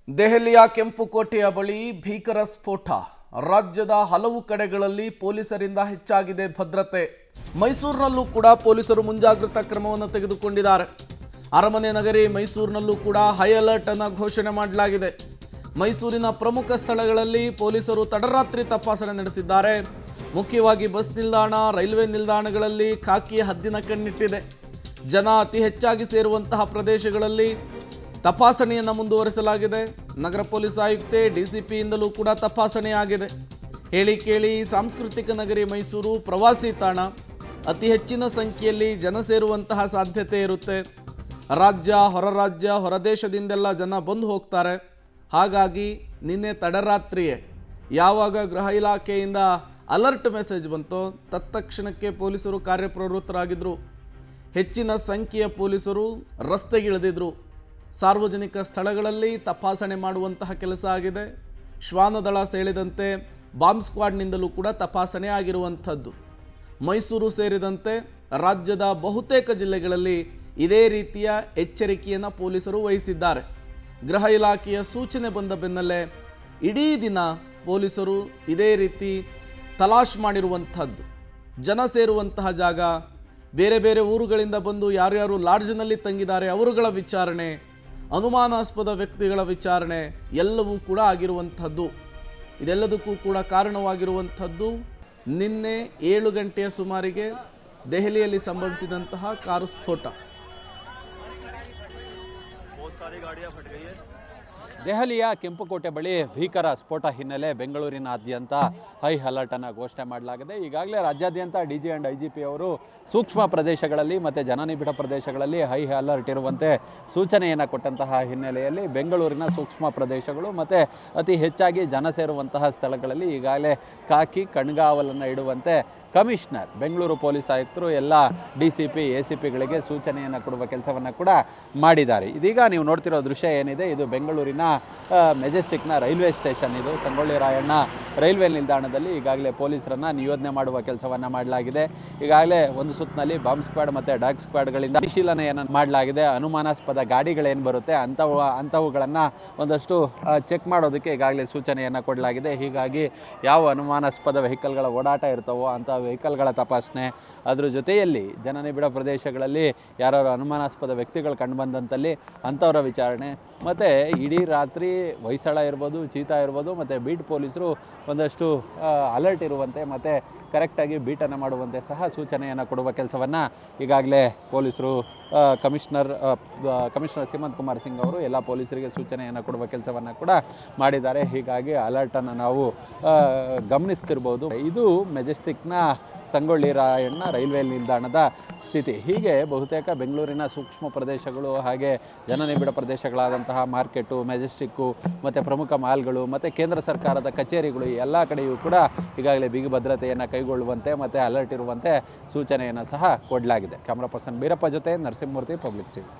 ದೆಹಲಿಯ ಕೆಂಪುಕೋಟೆಯ ಬಳಿ ಭೀಕರ ಸ್ಫೋಟ. ರಾಜ್ಯದ ಹಲವು ಕಡೆಗಳಲ್ಲಿ ಪೊಲೀಸರಿಂದ ಹೆಚ್ಚಾಗಿದೆ ಭದ್ರತೆ. ಮೈಸೂರಿನಲ್ಲೂ ಕೂಡ ಪೊಲೀಸರು ಮುಂಜಾಗ್ರತಾ ಕ್ರಮವನ್ನು ತೆಗೆದುಕೊಂಡಿದ್ದಾರೆ. ಅರಮನೆ ನಗರಿ ಮೈಸೂರಿನಲ್ಲೂ ಕೂಡ ಹೈ ಅಲರ್ಟ್ ಅನ್ನು ಘೋಷಣೆ ಮಾಡಲಾಗಿದೆ. ಮೈಸೂರಿನ ಪ್ರಮುಖ ಸ್ಥಳಗಳಲ್ಲಿ ಪೊಲೀಸರು ತಡರಾತ್ರಿ ತಪಾಸಣೆ ನಡೆಸಿದ್ದಾರೆ. ಮುಖ್ಯವಾಗಿ ಬಸ್ ನಿಲ್ದಾಣ, ರೈಲ್ವೆ ನಿಲ್ದಾಣಗಳಲ್ಲಿ ಖಾಕಿ ಹದ್ದಿನ ಕಣ್ಣಿಟ್ಟಿದೆ. ಜನ ಅತಿ ಹೆಚ್ಚಾಗಿ ಸೇರುವಂತಹ ಪ್ರದೇಶಗಳಲ್ಲಿ ತಪಾಸಣೆಯನ್ನು ಮುಂದುವರಿಸಲಾಗಿದೆ. ನಗರ ಪೊಲೀಸ್ ಆಯುಕ್ತೆ ಡಿಸಿಪಿಯಿಂದಲೂ ಕೂಡ ತಪಾಸಣೆ ಆಗಿದೆ. ಹೇಳಿ ಕೇಳಿ ಸಾಂಸ್ಕೃತಿಕ ನಗರಿ ಮೈಸೂರು ಪ್ರವಾಸಿ ತಾಣ. ಅತಿ ಹೆಚ್ಚಿನ ಸಂಖ್ಯೆಯಲ್ಲಿ ಜನ ಸೇರುವಂತಹ ಸಾಧ್ಯತೆ ಇರುತ್ತೆ. ರಾಜ್ಯ, ಹೊರ ರಾಜ್ಯ, ಹೊರದೇಶದಿಂದೆಲ್ಲ ಜನ ಬಂದು ಹೋಗ್ತಾರೆ. ಹಾಗಾಗಿ ನಿನ್ನೆ ತಡರಾತ್ರಿಯೇ ಯಾವಾಗ ಗೃಹ ಇಲಾಖೆಯಿಂದ ಅಲರ್ಟ್ ಮೆಸೇಜ್ ಬಂತೋ ತತ್ಕ್ಷಣಕ್ಕೆ ಪೊಲೀಸರು ಕಾರ್ಯಪ್ರವೃತ್ತರಾಗಿದ್ದರು. ಹೆಚ್ಚಿನ ಸಂಖ್ಯೆಯ ಪೊಲೀಸರು ರಸ್ತೆಗಿಳಿದಿದ್ರು. ಸಾರ್ವಜನಿಕ ಸ್ಥಳಗಳಲ್ಲಿ ತಪಾಸಣೆ ಮಾಡುವಂತಹ ಕೆಲಸ ಆಗಿದೆ. ಶ್ವಾನದಳ ಸೇರಿದಂತೆ ಬಾಂಬ್ ಸ್ಕ್ವಾಡ್ನಿಂದಲೂ ಕೂಡ ತಪಾಸಣೆ ಆಗಿರುವಂಥದ್ದು. ಮೈಸೂರು ಸೇರಿದಂತೆ ರಾಜ್ಯದ ಬಹುತೇಕ ಜಿಲ್ಲೆಗಳಲ್ಲಿ ಇದೇ ರೀತಿಯ ಎಚ್ಚರಿಕೆಯನ್ನು ಪೊಲೀಸರು ವಹಿಸಿದ್ದಾರೆ. ಗೃಹ ಇಲಾಖೆಯ ಸೂಚನೆ ಬಂದ ಬೆನ್ನಲ್ಲೇ ಇಡೀ ದಿನ ಪೊಲೀಸರು ಇದೇ ರೀತಿ ತಲಾಶ್ ಮಾಡಿರುವಂಥದ್ದು. ಜನ ಸೇರುವಂತಹ ಜಾಗ, ಬೇರೆ ಬೇರೆ ಊರುಗಳಿಂದ ಬಂದು ಯಾರ್ಯಾರು ಲಾಡ್ಜ್ನಲ್ಲಿ ತಂಗಿದ್ದಾರೆ ಅವರುಗಳ ವಿಚಾರಣೆ, ಅನುಮಾನಾಸ್ಪದ ವ್ಯಕ್ತಿಗಳ ವಿಚಾರಣೆ ಎಲ್ಲವೂ ಕೂಡ ಆಗಿರುವಂಥದ್ದು. ಇದೆಲ್ಲದಕ್ಕೂ ಕೂಡ ಕಾರಣವಾಗಿರುವಂಥದ್ದು ನಿನ್ನೆ 7 ಗಂಟೆಯ ಸುಮಾರಿಗೆ ದೆಹಲಿಯಲ್ಲಿ ಸಂಭವಿಸಿದಂತಹ ಕಾರು ಸ್ಫೋಟ. ದೆಹಲಿಯ ಕೆಂಪುಕೋಟೆ ಬಳಿ ಭೀಕರ ಸ್ಫೋಟ ಹಿನ್ನೆಲೆ ಬೆಂಗಳೂರಿನಾದ್ಯಂತ ಹೈ ಅಲರ್ಟನ್ನು ಘೋಷಣೆ ಮಾಡಲಾಗಿದೆ. ಈಗಾಗಲೇ ರಾಜ್ಯಾದ್ಯಂತ ಡಿಜಿ ಆ್ಯಂಡ್ IGP ಅವರು ಸೂಕ್ಷ್ಮ ಪ್ರದೇಶಗಳಲ್ಲಿ ಮತ್ತು ಜನನಿಬಿಡ ಪ್ರದೇಶಗಳಲ್ಲಿ ಹೈ ಅಲರ್ಟ್ ಇರುವಂತೆ ಸೂಚನೆಯನ್ನು ಕೊಟ್ಟಂತಹ ಹಿನ್ನೆಲೆಯಲ್ಲಿ ಬೆಂಗಳೂರಿನ ಸೂಕ್ಷ್ಮ ಪ್ರದೇಶಗಳು ಮತ್ತು ಅತಿ ಹೆಚ್ಚಾಗಿ ಜನ ಸೇರುವಂತಹ ಸ್ಥಳಗಳಲ್ಲಿ ಈಗಾಗಲೇ ಖಾಕಿ ಕಣ್ಗಾವಲನ್ನು ಇಡುವಂತೆ ಕಮಿಷನರ್, ಬೆಂಗಳೂರು ಪೊಲೀಸ್ ಆಯುಕ್ತರು ಎಲ್ಲ DCP, ACPಗಳಿಗೆ ಸೂಚನೆಯನ್ನು ಕೊಡುವ ಕೆಲಸವನ್ನು ಕೂಡ ಮಾಡಿದ್ದಾರೆ. ಇದೀಗ ನೀವು ನೋಡ್ತಿರೋ ದೃಶ್ಯ ಏನಿದೆ, ಇದು ಬೆಂಗಳೂರಿನ ಮೆಜೆಸ್ಟಿಕ್ನ ರೈಲ್ವೆ ಸ್ಟೇಷನ್. ಇದು ಸಂಗೊಳ್ಳಿ ರಾಯಣ್ಣ ರೈಲ್ವೆ ನಿಲ್ದಾಣದಲ್ಲಿ ಈಗಾಗಲೇ ಪೊಲೀಸರನ್ನು ನಿಯೋಜನೆ ಮಾಡುವ ಕೆಲಸವನ್ನು ಮಾಡಲಾಗಿದೆ. ಈಗಾಗಲೇ ಒಂದು ಸುತ್ತಿನಲ್ಲಿ ಬಾಂಬ್ ಸ್ಕ್ವಾಡ್ ಮತ್ತು ಡಾಗ್ ಸ್ಕ್ವಾಡ್ಗಳಿಂದ ಪರಿಶೀಲನೆಯನ್ನು ಮಾಡಲಾಗಿದೆ. ಅನುಮಾನಾಸ್ಪದ ಗಾಡಿಗಳೇನು ಬರುತ್ತೆ ಅಂಥವುಗಳನ್ನು ಒಂದಷ್ಟು ಚೆಕ್ ಮಾಡೋದಕ್ಕೆ ಈಗಾಗಲೇ ಸೂಚನೆಯನ್ನು ಕೊಡಲಾಗಿದೆ. ಹೀಗಾಗಿ ಯಾವ ಅನುಮಾನಾಸ್ಪದ ವೆಹಿಕಲ್ಗಳ ಓಡಾಟ ಇರ್ತವೋ ಅಂಥ ವೆಹಿಕಲ್ಗಳ ತಪಾಸಣೆ, ಅದರ ಜೊತೆಯಲ್ಲಿ ಜನನಿಬಿಡ ಪ್ರದೇಶಗಳಲ್ಲಿ ಯಾರು ಅನುಮಾನಾಸ್ಪದ ವ್ಯಕ್ತಿಗಳು ಕಂಡುಬಂದಂಥಲ್ಲಿ ಅಂಥವರ ವಿಚಾರಣೆ, ಮತ್ತು ಇಡೀ ರಾತ್ರಿ ಹೊಯ್ಸಳ ಇರ್ಬೋದು, ಚೀತಾ ಇರ್ಬೋದು, ಮತ್ತು ಬೀಟ್ ಪೊಲೀಸರು ಒಂದಷ್ಟು ಅಲರ್ಟ್ ಇರುವಂತೆ ಮತ್ತು ಕರೆಕ್ಟಾಗಿ ಬೀಟನ್ನು ಮಾಡುವಂತೆ ಸಹ ಸೂಚನೆಯನ್ನು ಕೊಡುವ ಕೆಲಸವನ್ನು ಈಗಾಗಲೇ ಪೊಲೀಸರು ಕಮಿಷನರ್ ಸೀಮಂತ್ ಕುಮಾರ್ ಸಿಂಗ್ ಅವರು ಎಲ್ಲ ಪೊಲೀಸರಿಗೆ ಸೂಚನೆಯನ್ನು ಕೊಡುವ ಕೆಲಸವನ್ನು ಕೂಡ ಮಾಡಿದ್ದಾರೆ. ಹೀಗಾಗಿ ಅಲರ್ಟನ್ನು ನಾವು ಗಮನಿಸ್ತಿರ್ಬೋದು. ಇದು ಮೆಜೆಸ್ಟಿಕ್ನ ಸಂಗೊಳ್ಳಿ ರಾಯಣ್ಣ ರೈಲ್ವೆ ನಿಲ್ದಾಣದ ಸ್ಥಿತಿ. ಹೀಗೆ ಬಹುತೇಕ ಬೆಂಗಳೂರಿನ ಸೂಕ್ಷ್ಮ ಪ್ರದೇಶಗಳು, ಹಾಗೆ ಜನನಿಬಿಡ ಪ್ರದೇಶಗಳಾದಂತಹ ಮಾರ್ಕೆಟು, ಮೆಜೆಸ್ಟಿಕ್ಕು ಮತ್ತು ಪ್ರಮುಖ ಮಾಲ್ಗಳು ಮತ್ತು ಕೇಂದ್ರ ಸರ್ಕಾರದ ಕಚೇರಿಗಳು ಎಲ್ಲ ಕಡೆಯೂ ಕೂಡ ಈಗಾಗಲೇ ಬಿಗಿ ಭದ್ರತೆಯನ್ನು ಕೈಗೊಳ್ಳುವಂತೆ ಮತ್ತು ಅಲರ್ಟ್ ಇರುವಂತೆ ಸೂಚನೆಯನ್ನು ಸಹ ಕೊಡಲಾಗಿದೆ. ಕ್ಯಾಮ್ರಾ ಪರ್ಸನ್ ಬೀರಪ್ಪ ಜೊತೆ ನರಸಿಂಹಮೂರ್ತಿ, ಪಬ್ಲಿಕ್ ಟಿವಿ.